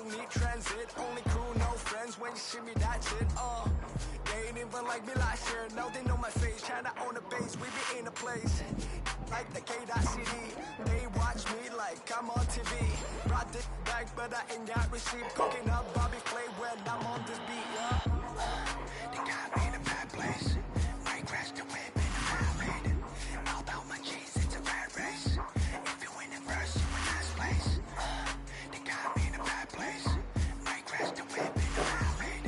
don't need transit, only crew, no friends. When you see me, that's it. They ain't even like me last year. Now they know my face. Tryna own the base, we be in a place like the K.CD. They watch me like I'm on TV. Brought this back, but I ain't got receipt. Cooking up Bobby Flay when I'm on this beat. They got me in a bad place. Might crash the whip in a bad raid. All about my cheese, it's a rat race. If you win it first, you in last place. They got me in a bad place. Might crash the whip in a bad raid.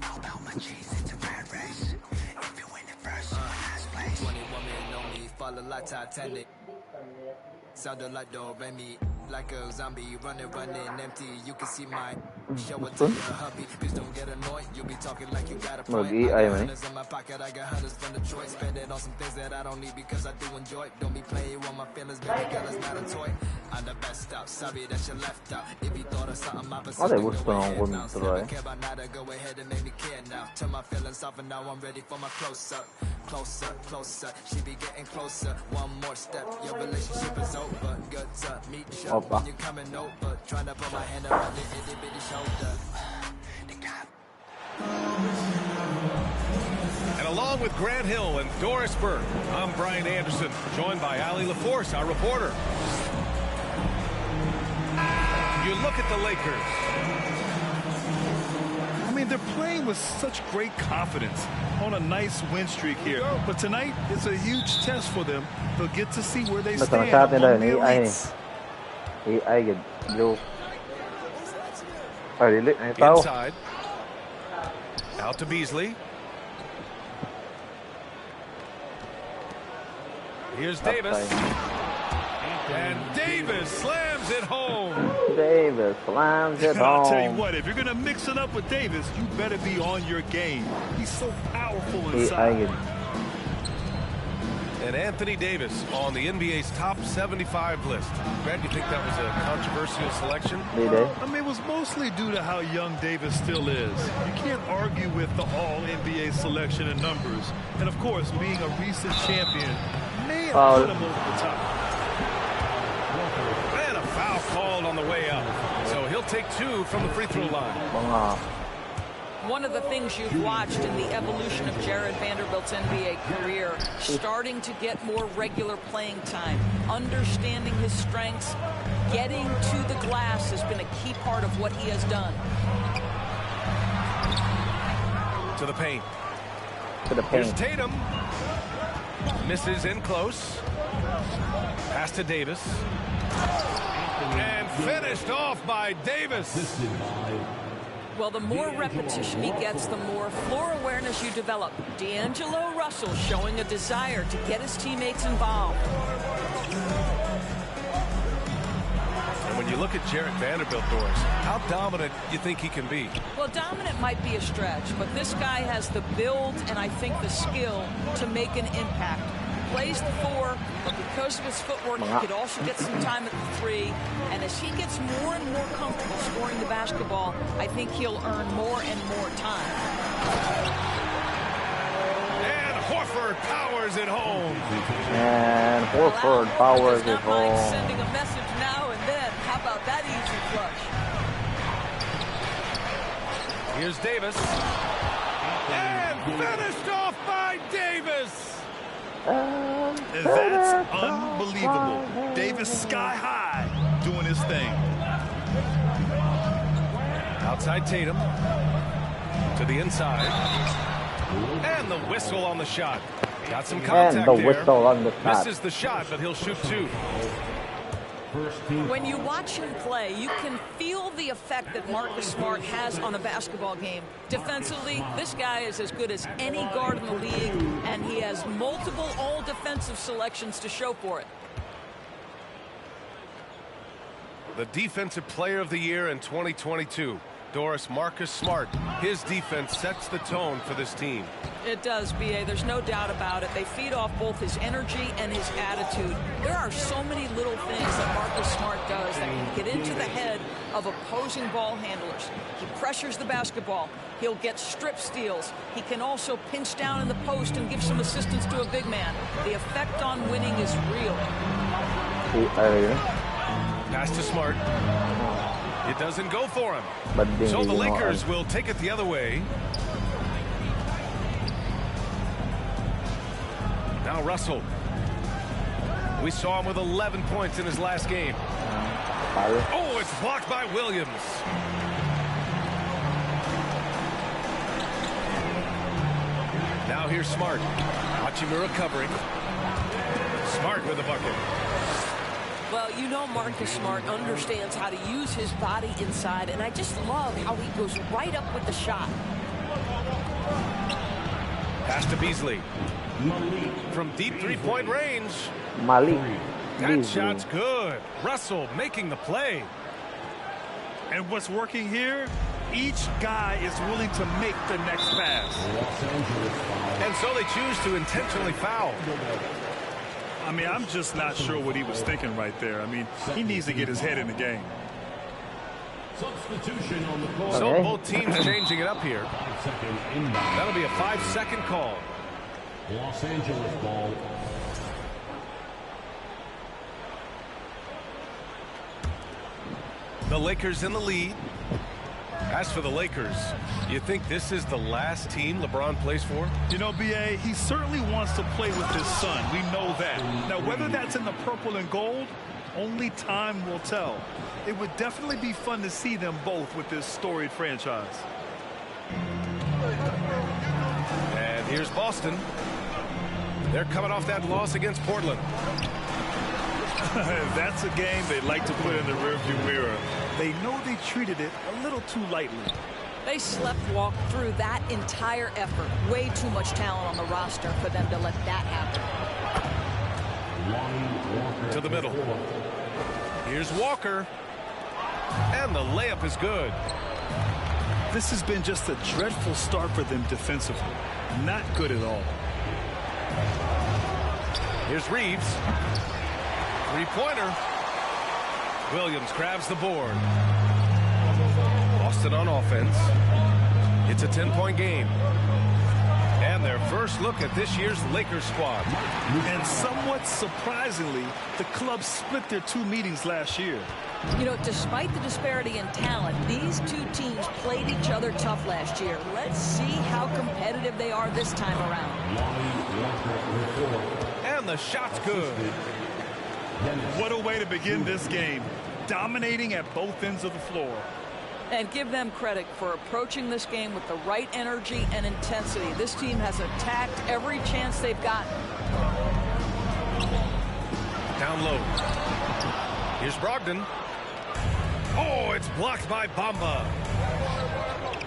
All about my cheese, it's a rat race. If you win it first, you in last place. 21 men on me, follow like Titanic. Sounded like Do Re Mi, like a zombie, running empty. You can see my show it to your hubby. Please don't get annoyed. You be talking like you got a point. I got hundreds in my pocket, I got hundreds from Detroit. Spend it on some things that I don't need because I do enjoy it. Don't be playing with my feelings, baby girl, it's not a toy. I'm the best out, sorry that you left out. If you thought of something opposite, go ahead and make me care now. Turn my feelings off and now I'm ready for my close-up. Closer, closer, she be getting closer. One more step, your relationship is over. Good to meet you when you're coming over. Trying to put my hand around your itty bitty shoulder. And along with Grant Hill and Doris Burke, I'm Brian Anderson, joined by Ali LaForce, our reporter. You look at the Lakers. I mean, they're playing with such great confidence on a nice win streak here. But tonight is a huge test for them. They'll get to see where they stand among the elites. Inside. Out to Beasley. Here's Davis. And Davis slams it home. Davis slams it home. I'll tell you what, if you're going to mix it up with Davis, you better be on your game. He's so powerful inside. And Anthony Davis on the NBA's top 75 list. Brad, you think that was a controversial selection? I mean, it was mostly due to how young Davis still is. You can't argue with the all-NBA selection and numbers. And, of course, being a recent champion may have put him over the top. And a foul called on the way up. So he'll take two from the free throw line. One of the things you've watched in the evolution of Jared Vanderbilt's NBA career, starting to get more regular playing time, understanding his strengths, getting to the glass has been a key part of what he has done. To the paint. Here's Tatum. Misses in close. Pass to Davis. And finished off by Davis. Well, the more repetition he gets, the more floor awareness you develop. D'Angelo Russell showing a desire to get his teammates involved. And when you look at Jared Vanderbilt, Doris, how dominant you think he can be? Well, dominant might be a stretch, but this guy has the build and I think the skill to make an impact. Plays the four, but because of his footwork, he could also get some time at the three. And as he gets more and more comfortable scoring the basketball, I think he'll earn more and more time. And Horford powers it home. And Horford powers it home. Sending a message now and then. How about that easy flush? Here's Davis. And finished off by Davis. That's unbelievable. Davis sky high doing his thing. Outside Tatum. To the inside. And the whistle on the shot. Got some contact there. Misses the shot, but he'll shoot two. When you watch him play, you can feel the effect that Marcus Smart has on a basketball game. Defensively, this guy is as good as any guard in the league, and he has multiple all-defensive selections to show for it. The Defensive Player of the Year in 2022. Doris, Marcus Smart. His defense sets the tone for this team. It does, B.A. There's no doubt about it. They feed off both his energy and his attitude. There are so many little things that Marcus Smart does that can get into the head of opposing ball handlers. He pressures the basketball. He'll get strip steals. He can also pinch down in the post and give some assistance to a big man. The effect on winning is real. Pass to Smart. It doesn't go for him. So the Lakers will take it the other way. Now Russell. We saw him with 11 points in his last game. Oh, it's blocked by Williams. Now here's Smart. Hachimura covering. Smart with the bucket. Well, you know Marcus Smart understands how to use his body inside, and I just love how he goes right up with the shot. Pass to Beasley. From deep three-point range. That shot's good. Russell making the play. And what's working here? Each guy is willing to make the next pass. And so they choose to intentionally foul. I mean, I'm just not sure what he was thinking right there. I mean, he needs to get his head in the game. Substitution on the court. So both teams changing it up here. That'll be a 5-second call. Los Angeles ball. The Lakers in the lead. As for the Lakers, you think this is the last team LeBron plays for? You know, B.A., he certainly wants to play with his son. We know that. Now, whether that's in the purple and gold, only time will tell. It would definitely be fun to see them both with this storied franchise. And here's Boston. They're coming off that loss against Portland. That's a game they like to put in the rearview mirror. They know they treated it a little too lightly. They sleptwalked through that entire effort. Way too much talent on the roster for them to let that happen. To the middle. Here's Walker. And the layup is good. This has been just a dreadful start for them defensively. Not good at all. Here's Reeves. Three-pointer. Williams grabs the board. Boston on offense. It's a 10-point game. And their first look at this year's Lakers squad. And somewhat surprisingly, the club split their two meetings last year. You know, despite the disparity in talent, these two teams played each other tough last year. Let's see how competitive they are this time around. And the shot's good. What a way to begin this game. Dominating at both ends of the floor. And give them credit for approaching this game with the right energy and intensity. This team has attacked every chance they've gotten. Down low. Here's Brogdon. Oh, it's blocked by Bamba.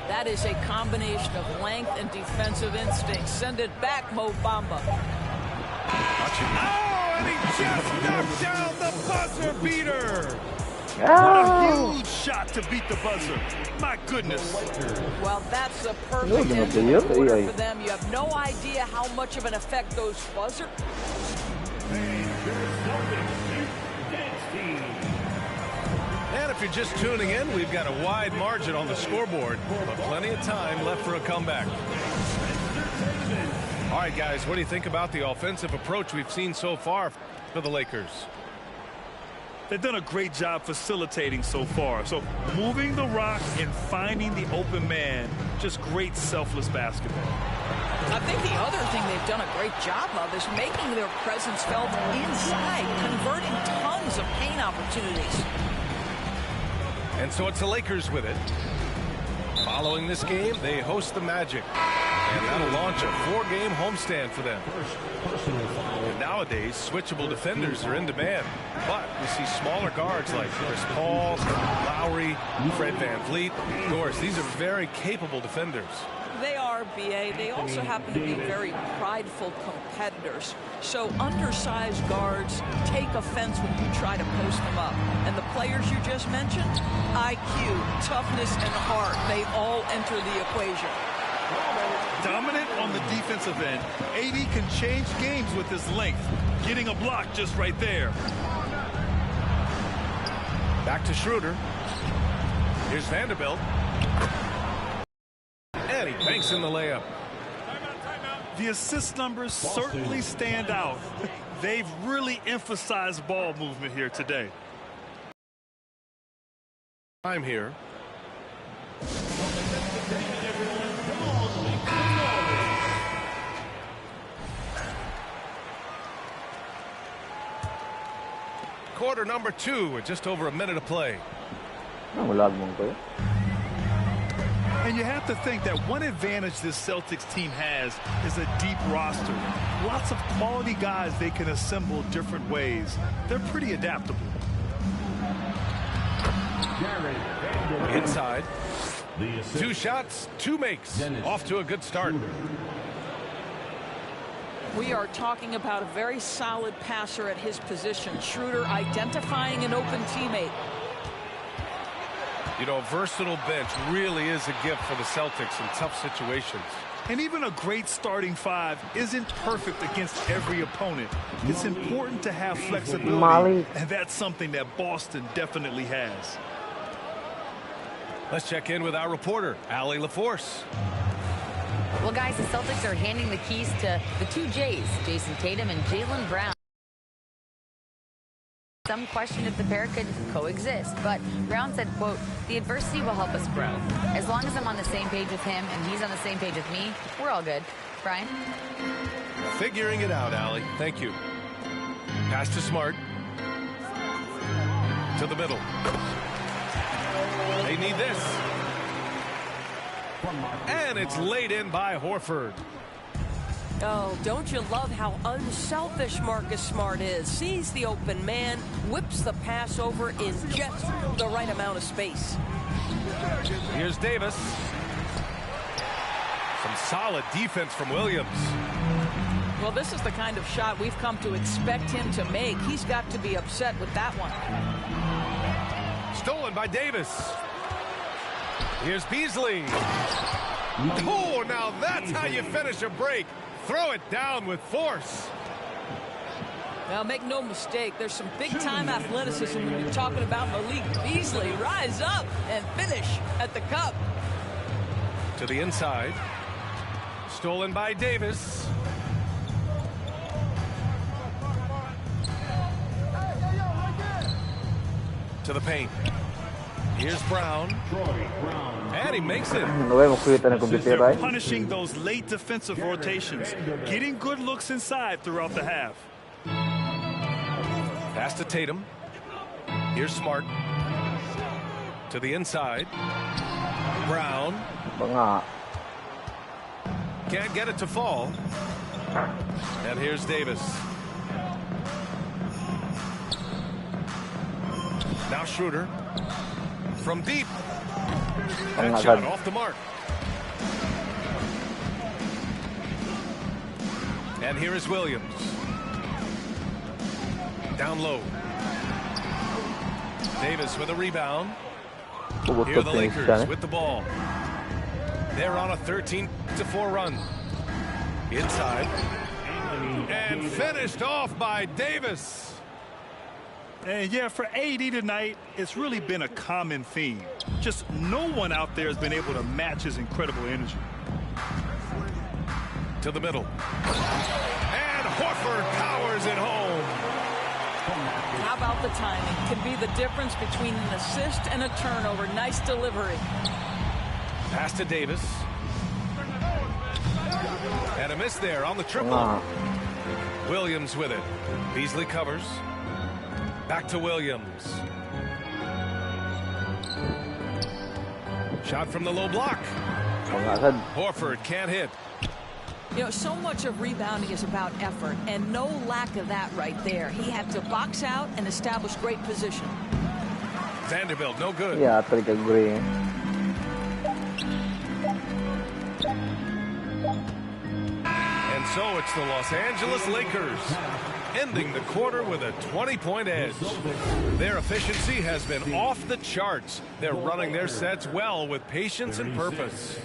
That is a combination of length and defensive instinct. Send it back, Mo Bamba. Oh, and he just knocked down the buzzer beater. What a huge shot to beat the buzzer. My goodness. Well, that's the perfect end of the quarter for them. You have no idea how much of an effect those buzzer. And if you're just tuning in, we've got a wide margin on the scoreboard, but plenty of time left for a comeback. All right, guys, what do you think about the offensive approach we've seen so far for the Lakers? They've done a great job facilitating so far. So moving the rock and finding the open man, just great selfless basketball. I think the other thing they've done a great job of is making their presence felt inside, converting tons of paint opportunities. And so it's the Lakers with it. Following this game, they host the Magic. And that'll launch a 4-game homestand for them. And nowadays, switchable defenders are in demand. But we see smaller guards like Chris Paul, Lowry, Fred VanVleet. Of course, these are very capable defenders. They are, B.A. They also happen to be very prideful competitors. So undersized guards take offense when you try to post them up. And the players you just mentioned, IQ, toughness, and heart, they all enter the equation. Dominant on the defensive end. AD can change games with his length. Getting a block just right there. Back to Schroeder. Here's Vanderbilt. And he banks in the layup. The assist numbers certainly stand out. They've really emphasized ball movement here today. Time here. Quarter number 2 with just over a minute of play. And you have to think that one advantage this Celtics team has is a deep roster. Lots of quality guys they can assemble different ways. They're pretty adaptable. Inside. 2 shots, 2 makes. Off to a good start. We are talking about a very solid passer at his position. Schroeder identifying an open teammate. You know, a versatile bench really is a gift for the Celtics in tough situations. And even a great starting 5 isn't perfect against every opponent. It's important to have flexibility, and that's something that Boston definitely has. Let's check in with our reporter, Allie LaForce. Well, guys, the Celtics are handing the keys to the 2 J's, Jason Tatum and Jaylen Brown. Some question if the pair could coexist, but Brown said, quote, "The adversity will help us grow. As long as I'm on the same page with him and he's on the same page with me, we're all good." Brian? Figuring it out, Allie. Thank you. Pass to Smart. To the middle. They need this. And it's laid in by Horford. Oh, don't you love how unselfish Marcus Smart is? Sees the open man, whips the pass over in just the right amount of space. Here's Davis. Some solid defense from Williams. Well, this is the kind of shot we've come to expect him to make. He's got to be upset with that one. Stolen by Davis. Here's Beasley. Oh, now that's how you finish a break. Throw it down with force. Now, make no mistake, there's some big-time athleticism when you're talking about Malik Beasley. Rise up and finish at the cup. To the inside. Stolen by Davis. To the paint. Here's Brown. And he makes it. Punishing those late defensive rotations. Getting good looks inside throughout the half. Pass to Tatum. Here's Smart. To the inside. Brown. Can't get it to fall. And here's Davis. Now Schroeder. From deep. That shot off the mark. And here is Williams. Down low. Davis with a rebound. Here are the Lakers with the ball. They're on a 13-4 run. Inside. And finished off by Davis. And yeah, for AD tonight, it's really been a common theme. Just no one out there has been able to match his incredible energy. To the middle. And Horford powers it home. How about the timing? Can be the difference between an assist and a turnover. Nice delivery. Pass to Davis. And a miss there on the triple. Williams with it. Beasley covers. Back to Williams. Shot from the low block. Horford can't hit. You know, so much of rebounding is about effort, and no lack of that right there. He had to box out and establish great position. Vanderbilt, no good. Yeah, I agree. And so it's the Los Angeles Lakers ending the quarter with a 20-point edge. Their efficiency has been off the charts. They're running their sets well with patience and purpose.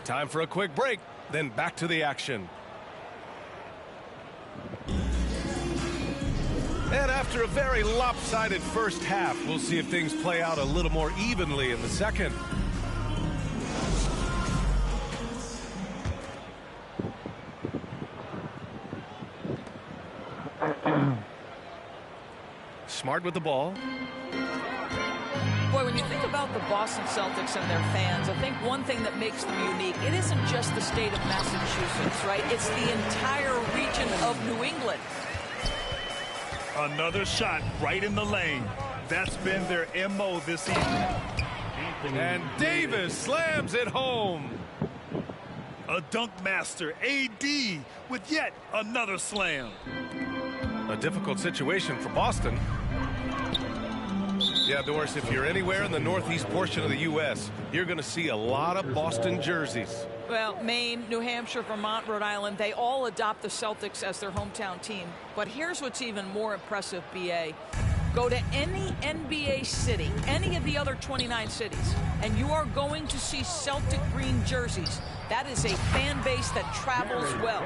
Time for a quick break, then back to the action. And after a very lopsided first half, we'll see if things play out a little more evenly in the second. Boy, when when you think about the Boston Celtics and their fans, I think one thing that makes them unique, it isn't just the state of Massachusetts, right? It's the entire region of New England. Another shot right in the lane. That's been their MO this evening. And Davis slams it home. A dunk master, AD, with yet another slam. A difficult situation for Boston. Yeah, Doris, if you're anywhere in the northeast portion of the U.S., you're going to see a lot of Boston jerseys. Well, Maine, New Hampshire, Vermont, Rhode Island, they all adopt the Celtics as their hometown team. But here's what's even more impressive, B.A. Go to any NBA city, any of the other 29 cities, and you are going to see Celtic green jerseys. That is a fan base that travels well.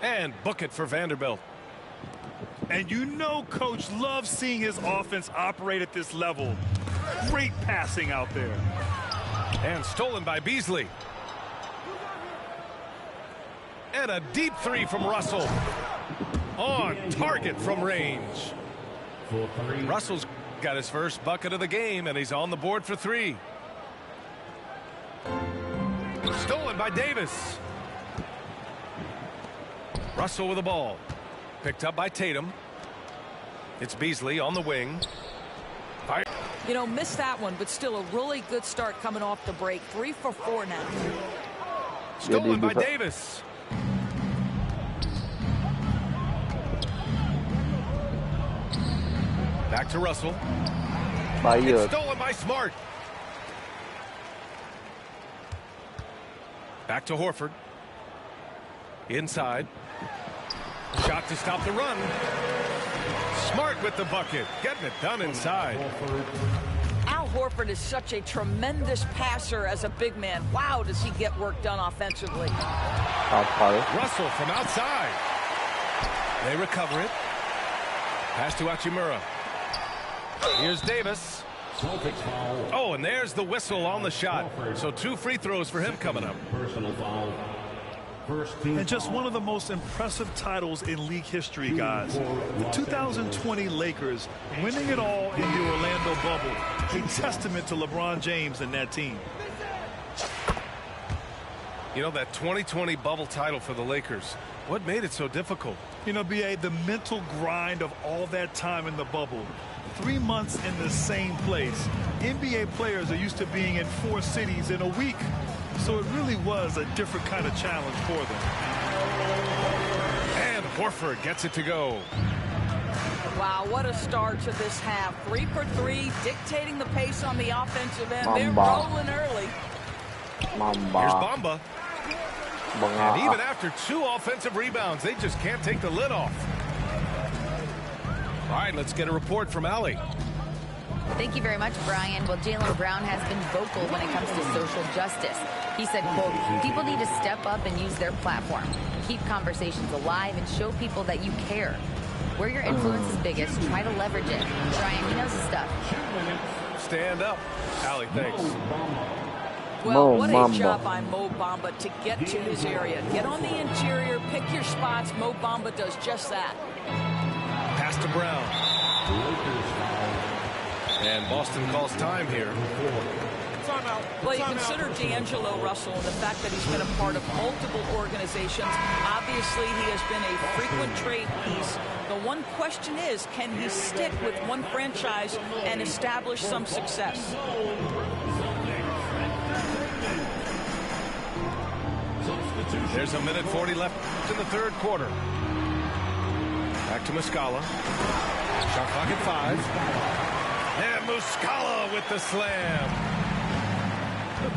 And book it for Vanderbilt. And you know Coach loves seeing his offense operate at this level. Great passing out there. And stolen by Beasley. And a deep three from Russell. On target from range. Russell's got his first bucket of the game, and he's on the board for three. Stolen by Davis. Russell with the ball. Picked up by Tatum. It's Beasley on the wing. Fire. You know, missed that one, but still a really good start coming off the break. 3 for 4 now. Stolen by Davis. Back to Russell. It's stolen by Smart. Back to Horford. Inside. Shot to stop the run. Smart with the bucket. Getting it done inside. Al Horford is such a tremendous passer as a big man. Wow, does he get work done offensively. Russell from outside. They recover it. Pass to Hachimura. Here's Davis. Oh, and there's the whistle on the shot. So 2 free throws for him coming up. Personal foul. And just one of the most impressive titles in league history, guys. The 2020 Lakers winning it all in the Orlando bubble. A testament to LeBron James and that team. You know, that 2020 bubble title for the Lakers, what made it so difficult? You know, B.A., the mental grind of all that time in the bubble. 3 months in the same place. NBA players are used to being in 4 cities in a week. So it really was a different kind of challenge for them. And Horford gets it to go. Wow, what a start to this half. 3 for 3, dictating the pace on the offensive end. They're rolling early. Here's Bamba. And even after 2 offensive rebounds, they just can't take the lid off. All right, let's get a report from Allie. Thank you very much, Brian. Well, Jaylen Brown has been vocal when it comes to social justice. He said, quote, people need to step up and use their platform. Keep conversations alive and show people that you care. Where your influence is biggest, try to leverage it. Brian, he knows his stuff. Stand up. Allie, thanks. Well, what a job by Mo Bamba to get to his area. Get on the interior, pick your spots. Mo Bamba does just that. Pass to Brown. And Boston calls time here. Well, you consider D'Angelo Russell and the fact that he's been a part of multiple organizations. Obviously, he has been a frequent trade piece. The one question is, can he stick with one franchise and establish some success? There's a minute 40 left in the third quarter. Back to Muscala. Shot clock at 5. And Muscala with the slam.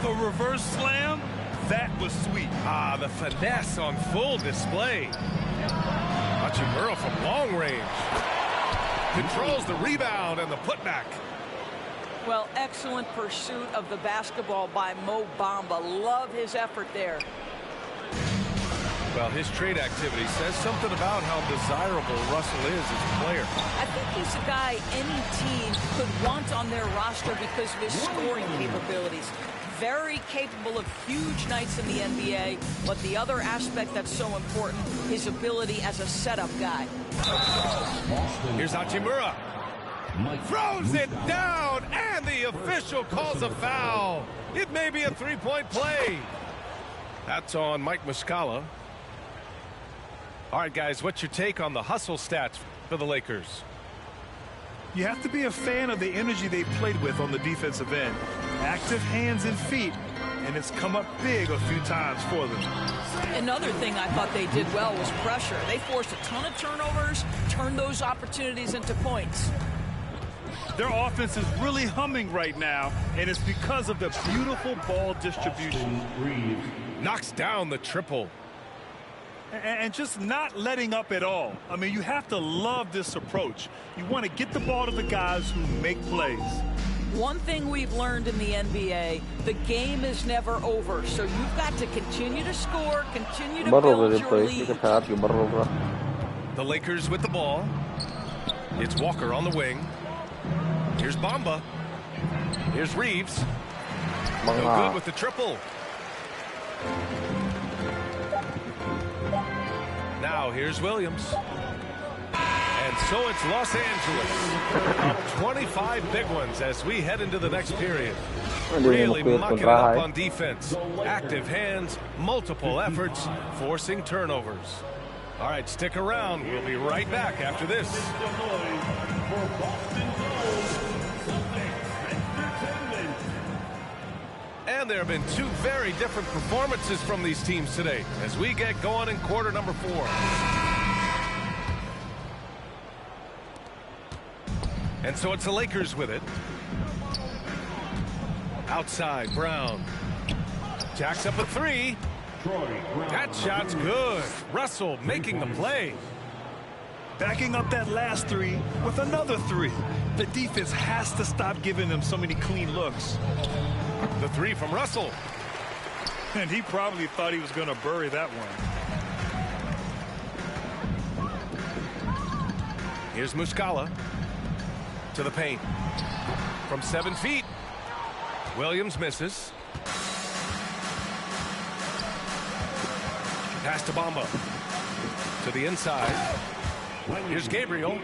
The reverse slam, that was sweet. Ah, the finesse on full display. Hachimura from long range. Controls the rebound and the putback. Well, excellent pursuit of the basketball by Mo Bamba. Love his effort there. Well, his trade activity says something about how desirable Russell is as a player. I think he's a guy any team could want on their roster because of his scoring capabilities. Very capable of huge nights in the NBA, but the other aspect that's so important, his ability as a setup guy. Here's Hachimura. Throws it down, and the official calls a foul. It may be a three-point play. That's on Mike Muscala. All right, guys, what's your take on the hustle stats for the Lakers? You have to be a fan of the energy they played with on the defensive end. Active hands and feet, and it's come up big a few times for them. Another thing I thought they did well was pressure. They forced a ton of turnovers, turned those opportunities into points. Their offense is really humming right now, and it's because of the beautiful ball distribution. Knocks down the triple. And just not letting up at all. I mean, you have to love this approach. You want to get the ball to the guys who make plays. One thing we've learned in the NBA, the game is never over. So you've got to continue to score, continue to build your lead. The Lakers with the ball. It's Walker on the wing. Here's Bamba. Here's Reeves. No good with the triple. Now here's Williams. And so it's Los Angeles. Up 25 big ones as we head into the next period. Really mucking it up on defense. Active hands, multiple efforts, forcing turnovers. All right, stick around. We'll be right back after this. And there have been two very different performances from these teams today as we get going in quarter number 4. And so it's the Lakers with it. Outside, Brown. Jacks up a 3. That shot's good. Russell making the play. Backing up that last 3 with another 3. The defense has to stop giving them so many clean looks. The 3 from Russell. And he probably thought he was going to bury that one. Here's Muscala. To the paint. From 7 feet. Williams misses. Pass to Bamba. To the inside. Here's Gabriel.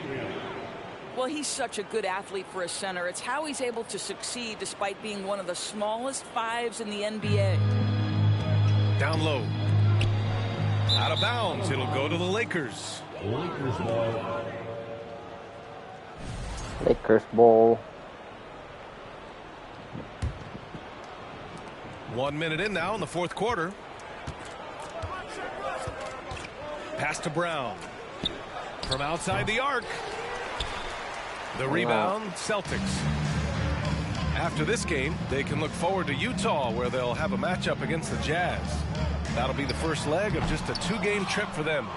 Well, he's such a good athlete for a center. It's how he's able to succeed despite being one of the smallest 5s in the NBA. Down low. Out of bounds. It'll go to the Lakers. Lakers ball. Lakers ball. 1 minute in now in the fourth quarter. Pass to Brown. From outside the arc. The rebound, Celtics. After this game, they can look forward to Utah, where they'll have a matchup against the Jazz. That'll be the first leg of just a 2-game trip for them.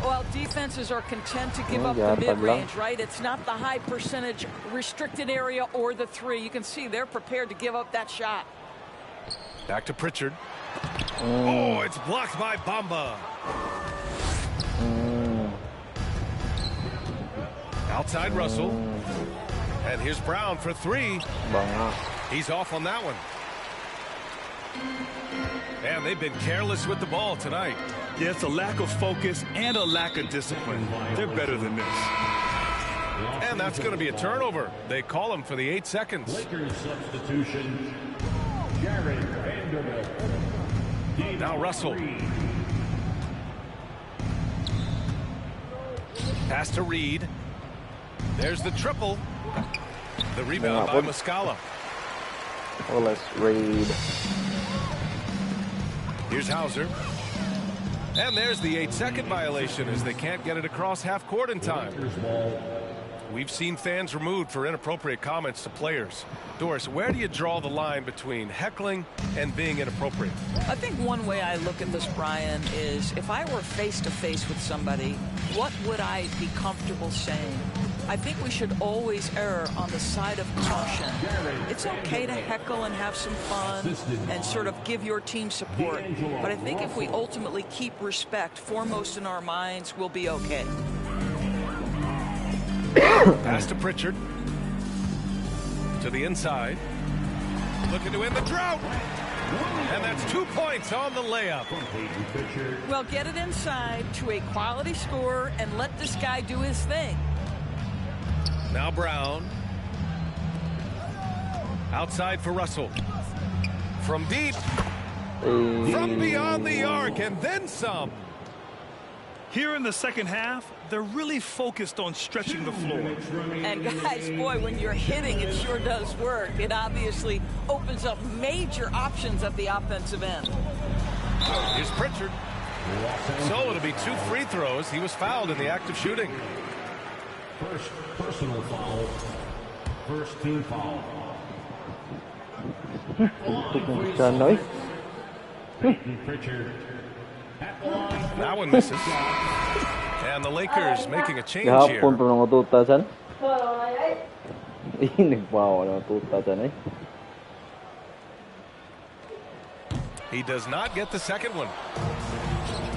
Well, defenses are content to give up the mid-range, right? It's not the high percentage restricted area or the 3. You can see they're prepared to give up that shot. Back to Pritchard. Oh, it's blocked by Bamba. Outside Russell. And here's Brown for 3. He's off on that one. And they've been careless with the ball tonight. Yeah, it's a lack of focus and a lack of discipline. They're better than this. And that's going to be a turnover. They call him for the 8 seconds. Lakers substitution. Jared Vanderbilt. Now Russell. Pass to Reed. There's the triple. The rebound by Muscala. Well, let's read. Here's Hauser. And there's the 8-second violation as they can't get it across half court in time. We've seen fans removed for inappropriate comments to players. Doris, where do you draw the line between heckling and being inappropriate? I think one way I look at this, Brian, is if I were face-to-face with somebody, what would I be comfortable saying? I think we should always err on the side of caution. It's okay to heckle and have some fun and sort of give your team support. But I think if we ultimately keep respect foremost in our minds, we'll be okay. Pass to Pritchard. To the inside. Looking to end the drought. And that's 2 points on the layup. Well, get it inside to a quality scorer and let this guy do his thing. Now Brown. Outside for Russell. From deep. From beyond the arc, and then some. Here in the second half, they're really focused on stretching the floor. And guys, boy, when you're hitting, it sure does work. It obviously opens up major options at the offensive end. Here's Pritchard. So it'll be 2 free throws. He was fouled in the act of shooting. First personal foul. First team foul. Pritchard. That one misses. And the Lakers making a change here. Gahapon pa nang matuta dyan. Nagbawa na matuta dyan eh. He does not get the second one.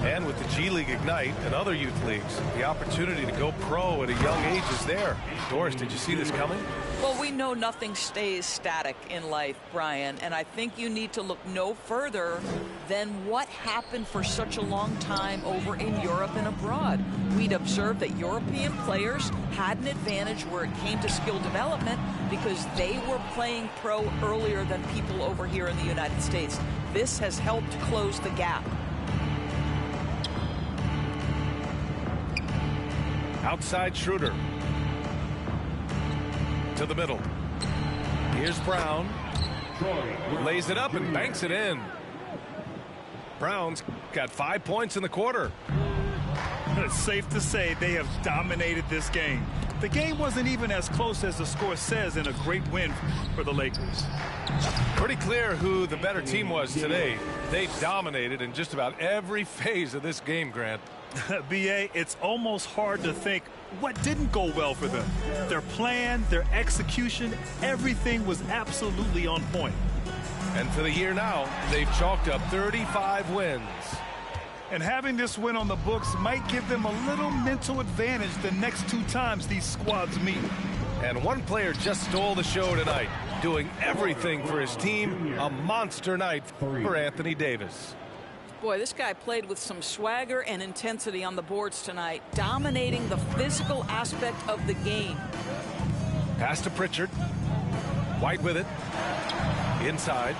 And with the G League Ignite and other youth leagues, the opportunity to go pro at a young age is there. Doris, did you see this coming? Well, we know nothing stays static in life, Brian, and I think you need to look no further than what happened for such a long time over in Europe and abroad. We'd observed that European players had an advantage where it came to skill development because they were playing pro earlier than people over here in the United States. This has helped close the gap. Outside Schroeder. To the middle. Here's Brown. Lays it up and banks it in. Brown's got 5 points in the quarter. It's safe to say they have dominated this game. The game wasn't even as close as the score says in a great win for the Lakers. Pretty clear who the better team was today. They dominated in just about every phase of this game, Grant. B.A., it's almost hard to think what didn't go well for them. Their plan, their execution, everything was absolutely on point. And for the year now, they've chalked up 35 wins. And having this win on the books might give them a little mental advantage the next 2 times these squads meet. And one player just stole the show tonight, doing everything for his team. A monster night for Anthony Davis. Boy, this guy played with some swagger and intensity on the boards tonight, dominating the physical aspect of the game. Pass to Pritchard. White with it. Inside.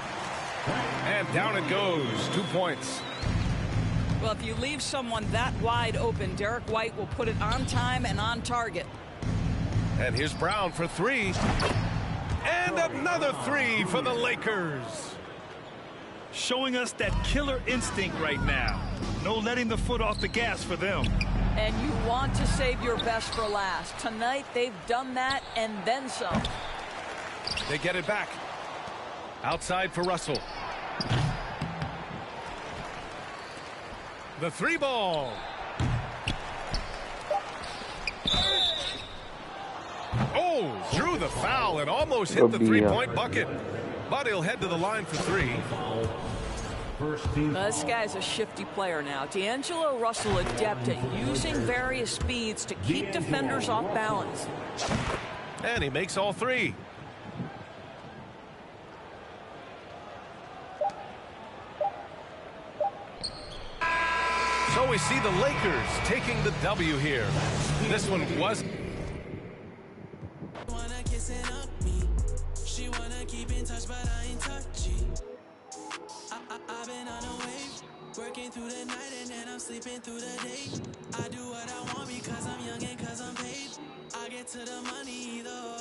And down it goes. 2 points. Well, if you leave someone that wide open, Derek White will put it on time and on target. And here's Brown for 3. And another 3 for the Lakers. Showing us that killer instinct right now. No letting the foot off the gas for them. And you want to save your best for last. Tonight, they've done that and then some. They get it back. Outside for Russell. The 3 ball. Oh, drew the foul and almost hit the 3-point bucket. But he'll head to the line for 3. This guy's a shifty player now. D'Angelo Russell adept at using various speeds to keep defenders off balance. And he makes all 3. So we see the Lakers taking the W here. This one was. She wanna keep in touch, but I ain't touchy. I've been on a wave, working through the night and then I'm sleeping through the day. I do what I want because I'm young and cause I'm paid. I get to the money either